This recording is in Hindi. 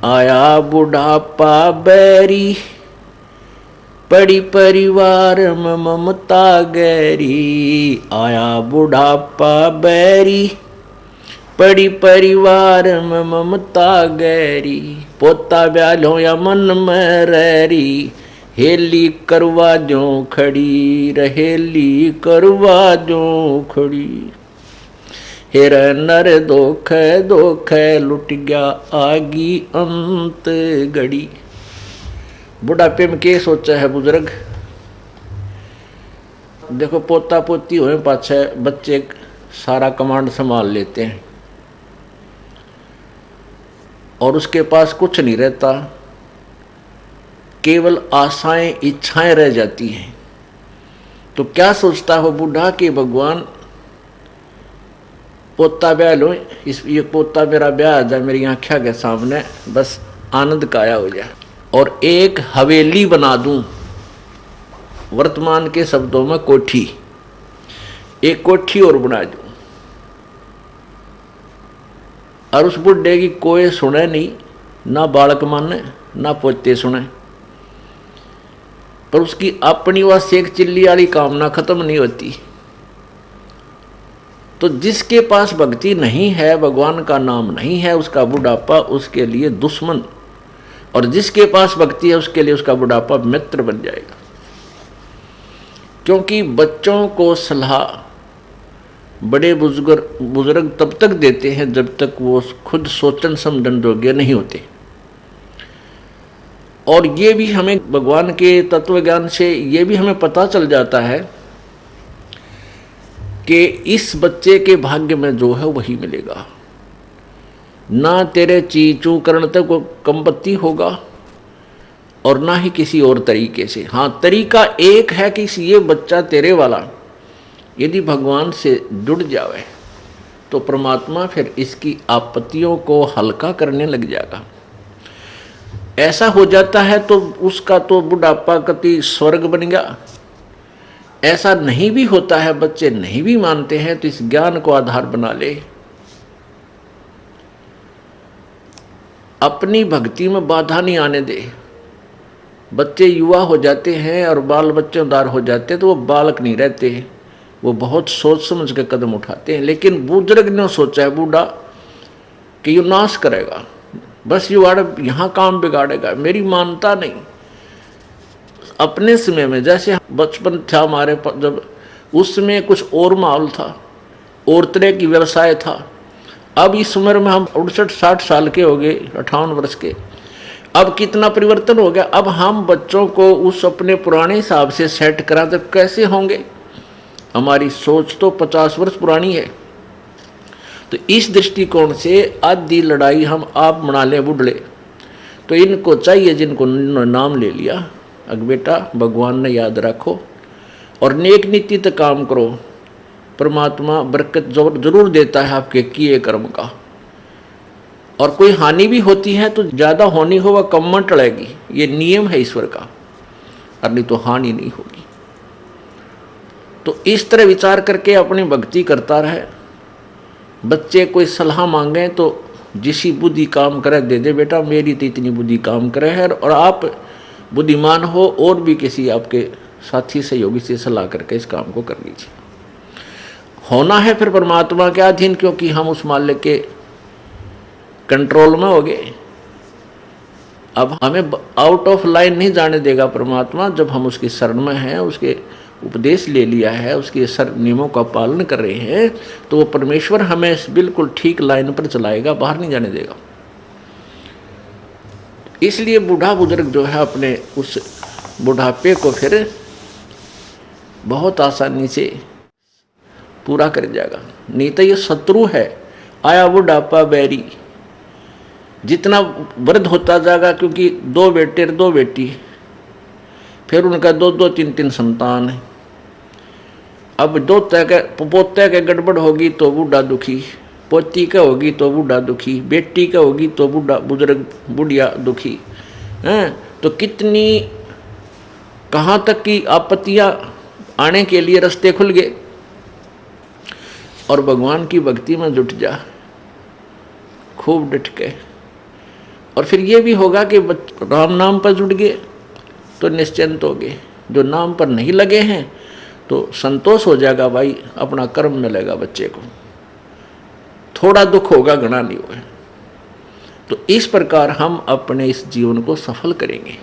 आया बुढ़ापा बैरी, पड़ी परिवार में ममता गहरी। आया बुढ़ापा बैरी, पड़ी परिवार में ममता गहरी। पोता ब्यालो या मन में रहरी, हेली करवा जो खड़ी, रहेली करवा जो खड़ी। हेर नर दोख दोख लुट गया आगी अंत घड़ी। बुढ़ापे में क्या सोचा है बुजुर्ग? देखो पोता पोती हुए पाछे बच्चे सारा कमांड संभाल लेते हैं और उसके पास कुछ नहीं रहता, केवल आशाएं इच्छाएं रह जाती हैं। तो क्या सोचता हो बूढ़ा कि भगवान पोता ब्याह लो, ये पोता मेरा ब्याह आ जाए मेरी आंखों के सामने, बस आनंद काया हो जाए और एक हवेली बना दूं। वर्तमान के शब्दों में कोठी, एक कोठी और बना दूं और उस बुढ़े की कोई सुने नहीं, ना बालक माने ना पोते सुने, पर उसकी अपनी वह सेक चिल्ली वाली कामना खत्म नहीं होती। तो जिसके पास भक्ति नहीं है, भगवान का नाम नहीं है, उसका बुढ़ापा उसके लिए दुश्मन, और जिसके पास भक्ति है उसके लिए उसका बुढ़ापा मित्र बन जाएगा। क्योंकि बच्चों को सलाह बड़े बुजुर्ग तब तक देते हैं जब तक वो खुद सोचन समझन योग्य नहीं होते। और ये भी हमें भगवान के तत्व ज्ञान से ये भी हमें पता चल जाता है कि इस बच्चे के भाग्य में जो है वही मिलेगा। ना तेरे चीचू करने तक वो कंपत्ति होगा और ना ही किसी और तरीके से। हाँ, तरीका एक है कि ये बच्चा तेरे वाला यदि भगवान से जुड़ जावे तो परमात्मा फिर इसकी आपत्तियों को हल्का करने लग जाएगा। ऐसा हो जाता है तो उसका तो बुढ़ापा कति स्वर्ग बन गया। ऐसा नहीं भी होता है, बच्चे नहीं भी मानते हैं, तो इस ज्ञान को आधार बना ले। अपनी भक्ति में बाधा नहीं आने दे। बच्चे युवा हो जाते हैं और बाल बच्चेदार हो जाते हैं तो वो बालक नहीं रहते, वो बहुत सोच समझ के कदम उठाते हैं। लेकिन बुजुर्ग ने सोचा है बूढ़ा कि ये नाश करेगा, बस ये यहाँ काम बिगाड़ेगा, मेरी मानता नहीं। अपने समय में जैसे बचपन था हमारे, जब उस समय कुछ और माहौल था, और तरह की व्यवसाय था। अब इस उम्र में हम 68-60 साल के हो गए, 58 वर्ष के, अब कितना परिवर्तन हो गया। अब हम बच्चों को उस अपने पुराने हिसाब से सेट करा तो कैसे होंगे? हमारी सोच तो 50 वर्ष पुरानी है। तो इस दृष्टिकोण से आधी लड़ाई हम आप बना लें बुढ़ले। तो इनको चाहिए, जिनको नाम ले लिया, अग बेटा भगवान ने याद रखो और नेक नीति तक काम करो, परमात्मा बरकत जरूर देता है आपके किए कर्म का। और कोई हानि भी होती है तो ज़्यादा होनी हो वह कम में टलेगी, ये नियम है ईश्वर का, और नहीं तो हानि नहीं होगी। तो इस तरह विचार करके अपनी भक्ति करता रहे। बच्चे कोई सलाह मांगे तो जिसी बुद्धि काम करे दे दे, बेटा मेरी तो इतनी बुद्धि काम करे है, और आप बुद्धिमान हो और भी किसी आपके साथी सहयोगी से सलाह करके इस काम को कर लीजिए। होना है फिर परमात्मा के अधीन, क्योंकि हम उस मालिक के कंट्रोल में हो गए। अब हमें आउट ऑफ लाइन नहीं जाने देगा परमात्मा। जब हम उसकी शरण में हैं, उसके उपदेश ले लिया है, उसके नियमों का पालन कर रहे हैं, तो वो परमेश्वर हमें बिल्कुल ठीक लाइन पर चलाएगा, बाहर नहीं जाने देगा। इसलिए बूढ़ा बुजुर्ग जो है अपने उस बुढ़ापे को फिर बहुत आसानी से पूरा कर जाएगा। नहीं तो ये शत्रु है। आया बुढ़ापा बैरी, जितना वृद्ध होता जाएगा, क्योंकि 2 बेटे 2 बेटी, फिर उनका 2-2 3-3 संतान है। अब पोते के गड़बड़ होगी तो बूढ़ा दुखी, पोती का होगी तो बूढ़ा दुखी, बेटी का होगी तो बुढ़िया दुखी हैं। तो कितनी कहाँ तक की आपत्तियाँ आने के लिए रास्ते खुल गए। और भगवान की भक्ति में जुट जा खूब डट के, और फिर ये भी होगा कि राम नाम पर जुड़ गए तो निश्चिंत हो गए, जो नाम पर नहीं लगे हैं तो संतोष हो जाएगा, भाई अपना कर्म मिलेगा बच्चे को, थोड़ा दुख होगा घना नहीं होगा। तो इस प्रकार हम अपने इस जीवन को सफल करेंगे।